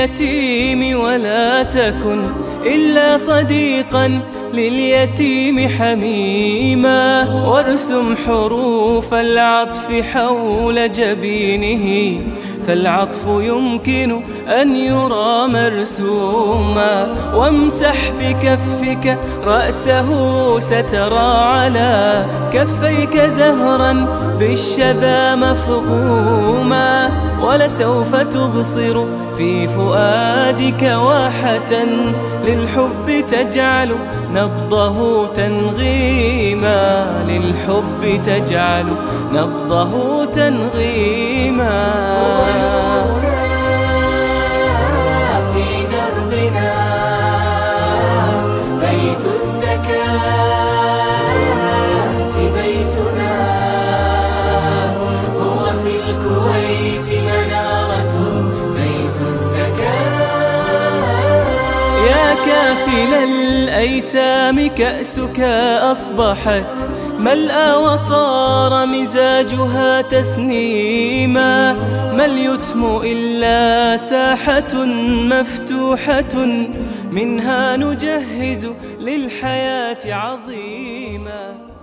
اليتيم ولا تكن إلا صديقا لليتيم حميما، وارسم حروف العطف حول جبينه، فالعطف يمكن أن يرى مرسوما، وامسح بكفك رأسه سترى على كفيك زهرا بالشذا مفغوما، ولسوف تبصر في فؤادك واحة للحب تجعل نبضه تنغيما، للحب تجعل نبضه تنغيما. في دربنا بيت الزكاة بيتنا، هو في الكويت منارة بيت الزكاة. يا كافل الأيتام كأسك أصبحت ملأى وصار مزاجها تسنيما، ما اليتم إلا ساحة مفتوحة منها نجهز للحياة عظيما.